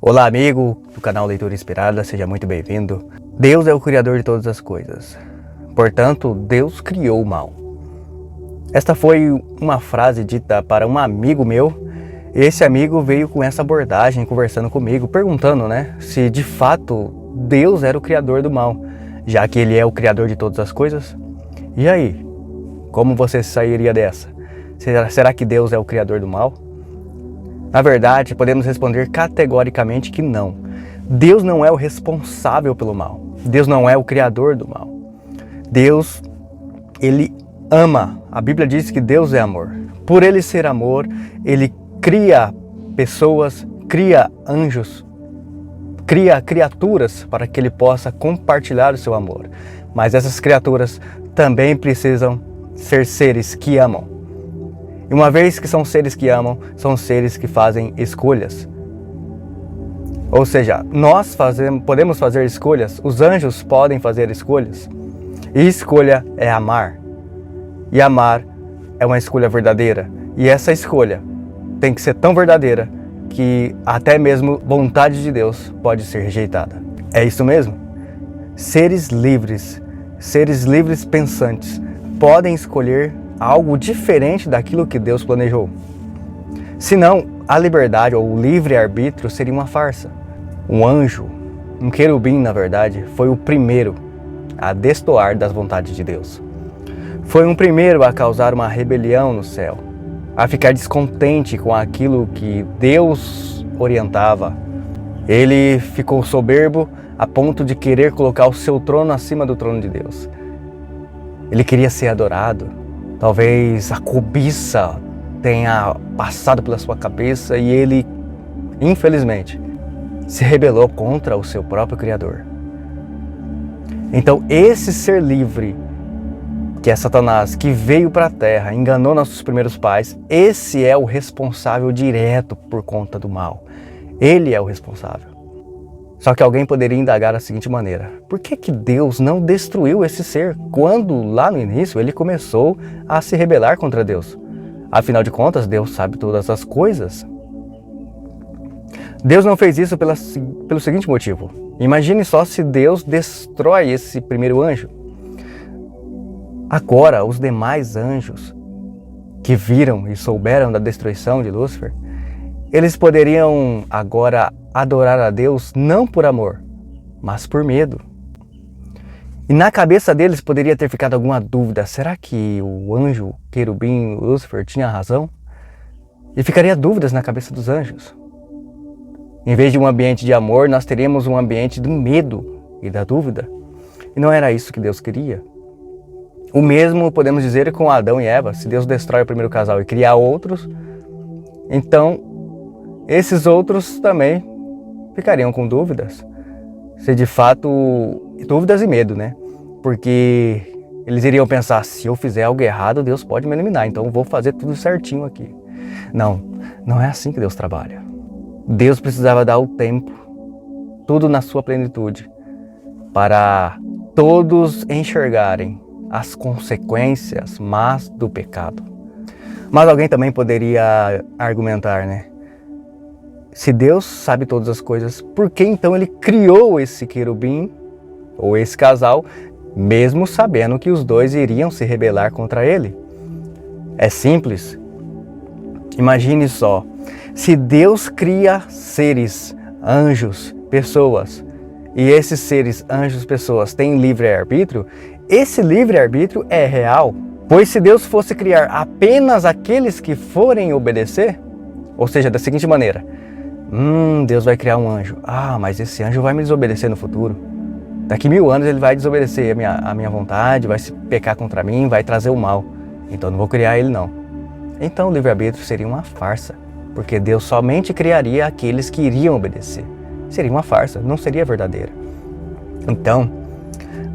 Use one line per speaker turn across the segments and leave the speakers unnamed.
Olá, amigo do canal Leitura Inspirada, seja muito bem-vindo. Deus é o Criador de todas as coisas. Portanto, Deus criou o mal. Esta foi uma frase dita para um amigo meu. Esse amigo veio com essa abordagem, conversando comigo, perguntando, se de fato Deus era o Criador do mal, já que Ele é o Criador de todas as coisas. E aí, como você sairia dessa? Será que Deus é o Criador do mal? Na verdade, podemos responder categoricamente que não. Deus não é o responsável pelo mal. Deus não é o criador do mal. Deus, Ele ama. A Bíblia diz que Deus é amor. Por Ele ser amor, Ele cria pessoas, cria anjos, cria criaturas para que Ele possa compartilhar o seu amor. Mas essas criaturas também precisam ser seres que amam. E uma vez que são seres que amam, são seres que fazem escolhas. Ou seja, nós podemos fazer escolhas, os anjos podem fazer escolhas. E escolha é amar. E amar é uma escolha verdadeira. E essa escolha tem que ser tão verdadeira que até mesmo vontade de Deus pode ser rejeitada. É isso mesmo? Seres livres pensantes, podem escolher algo diferente daquilo que Deus planejou. Senão, a liberdade ou o livre-arbítrio seria uma farsa. Um anjo, um querubim, na verdade, foi o primeiro a destoar das vontades de Deus. Foi o primeiro a causar uma rebelião no céu, a ficar descontente com aquilo que Deus orientava. Ele ficou soberbo a ponto de querer colocar o seu trono acima do trono de Deus. Ele queria ser adorado. Talvez a cobiça tenha passado pela sua cabeça e ele, infelizmente, se rebelou contra o seu próprio Criador. Então, esse ser livre, que é Satanás, que veio para a Terra, enganou nossos primeiros pais, esse é o responsável direto por conta do mal. Ele é o responsável. Só que alguém poderia indagar da seguinte maneira: por que Deus não destruiu esse ser quando lá no início ele começou a se rebelar contra Deus? Afinal de contas, Deus sabe todas as coisas. Deus não fez isso pelo seguinte motivo. Imagine só se Deus destrói esse primeiro anjo. Agora, os demais anjos que viram e souberam da destruição de Lúcifer, eles poderiam agora adorar a Deus não por amor, mas por medo. E na cabeça deles poderia ter ficado alguma dúvida: será que o anjo, querubim, Lúcifer tinha razão? E ficaria dúvidas na cabeça dos anjos. Em vez de um ambiente de amor, nós teríamos um ambiente do medo e da dúvida. E não era isso que Deus queria. O mesmo podemos dizer com Adão e Eva. Se Deus destrói o primeiro casal e cria outros, então esses outros também ficariam com dúvidas. Se de fato, dúvidas e medo, Porque eles iriam pensar: se eu fizer algo errado, Deus pode me eliminar, então eu vou fazer tudo certinho aqui. Não é assim que Deus trabalha. Deus precisava dar o tempo, tudo na sua plenitude, para todos enxergarem as consequências más do pecado. Mas alguém também poderia argumentar, Se Deus sabe todas as coisas, por que então Ele criou esse querubim ou esse casal, mesmo sabendo que os dois iriam se rebelar contra Ele? É simples. Imagine só, se Deus cria seres, anjos, pessoas, e esses seres, anjos, pessoas têm livre-arbítrio, esse livre-arbítrio é real. Pois se Deus fosse criar apenas aqueles que forem obedecer, ou seja, da seguinte maneira: Deus vai criar um anjo. Mas esse anjo vai me desobedecer no futuro. Daqui 1000 anos ele vai desobedecer a minha vontade, vai se pecar contra mim, vai trazer o mal. Então não vou criar ele não. Então o livre-arbítrio seria uma farsa, porque Deus somente criaria aqueles que iriam obedecer. Seria uma farsa, não seria verdadeira. Então,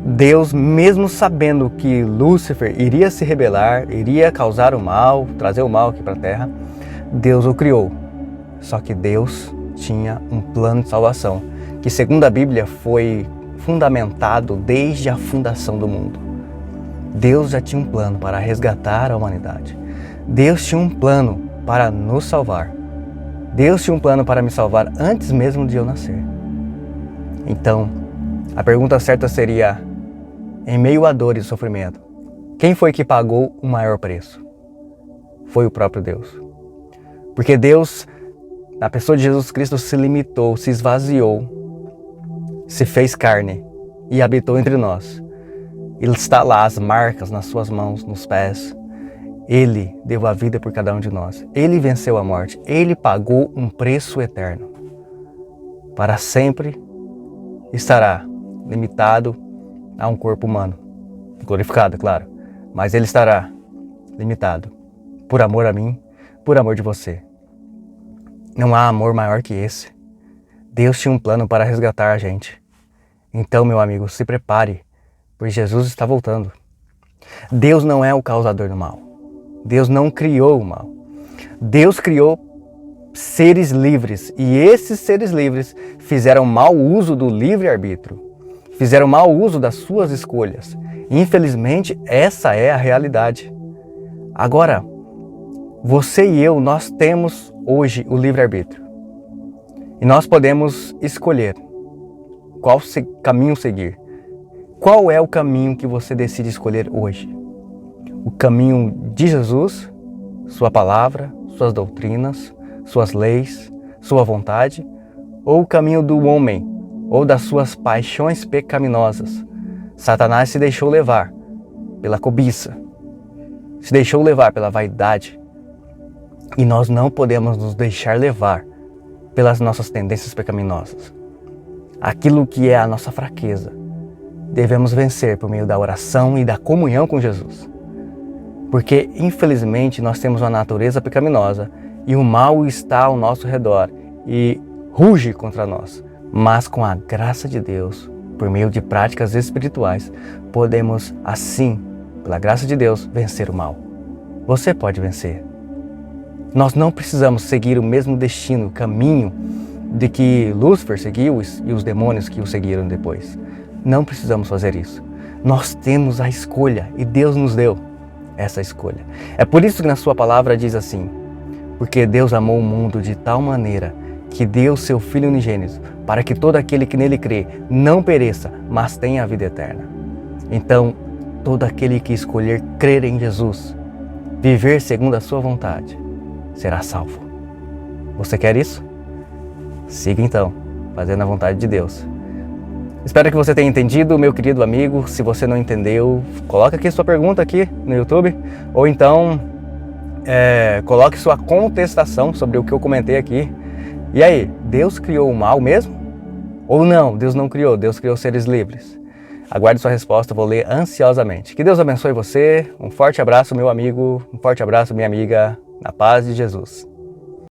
Deus, mesmo sabendo que Lúcifer iria se rebelar, iria causar o mal, trazer o mal aqui para a Terra, Deus o criou. Só que Deus tinha um plano de salvação, que segundo a Bíblia foi fundamentado desde a fundação do mundo. Deus já tinha um plano para resgatar a humanidade. Deus tinha um plano para nos salvar. Deus tinha um plano para me salvar antes mesmo de eu nascer. Então, a pergunta certa seria, em meio a dor e sofrimento, quem foi que pagou o maior preço? Foi o próprio Deus. Porque Deus, na pessoa de Jesus Cristo, se limitou, se esvaziou, se fez carne e habitou entre nós. Ele está lá, as marcas nas suas mãos, nos pés. Ele deu a vida por cada um de nós. Ele venceu a morte. Ele pagou um preço eterno. Para sempre estará limitado a um corpo humano. Glorificado, claro. Mas ele estará limitado por amor a mim, por amor de você. Não há amor maior que esse. Deus tinha um plano para resgatar a gente. Então, meu amigo, se prepare, pois Jesus está voltando. Deus não é o causador do mal. Deus não criou o mal. Deus criou seres livres e esses seres livres fizeram mau uso do livre-arbítrio. Fizeram mau uso das suas escolhas. Infelizmente, essa é a realidade. Agora, você e eu, nós temos hoje o livre-arbítrio. E nós podemos escolher qual caminho seguir. Qual é o caminho que você decide escolher hoje? O caminho de Jesus, sua palavra, suas doutrinas, suas leis, sua vontade, ou o caminho do homem, ou das suas paixões pecaminosas? Satanás se deixou levar pela cobiça, se deixou levar pela vaidade, e nós não podemos nos deixar levar pelas nossas tendências pecaminosas. Aquilo que é a nossa fraqueza, devemos vencer por meio da oração e da comunhão com Jesus. Porque, infelizmente, nós temos uma natureza pecaminosa e o mal está ao nosso redor e ruge contra nós. Mas com a graça de Deus, por meio de práticas espirituais, podemos, assim, pela graça de Deus, vencer o mal. Você pode vencer. Nós não precisamos seguir o mesmo destino, caminho de que Lúcifer seguiu e os demônios que o seguiram depois. Não precisamos fazer isso. Nós temos a escolha e Deus nos deu essa escolha. É por isso que na sua palavra diz assim: porque Deus amou o mundo de tal maneira que deu seu Filho unigênito, para que todo aquele que nele crê não pereça, mas tenha a vida eterna. Então, todo aquele que escolher crer em Jesus, viver segundo a sua vontade, será salvo. Você quer isso? Siga então, fazendo a vontade de Deus. Espero que você tenha entendido, meu querido amigo. Se você não entendeu, coloque aqui sua pergunta aqui no YouTube, ou então coloque sua contestação sobre o que eu comentei aqui. E aí, Deus criou o mal mesmo? Ou não, Deus não criou, Deus criou seres livres? Aguarde sua resposta, eu vou ler ansiosamente. Que Deus abençoe você, um forte abraço, meu amigo, um forte abraço, minha amiga, na paz de Jesus.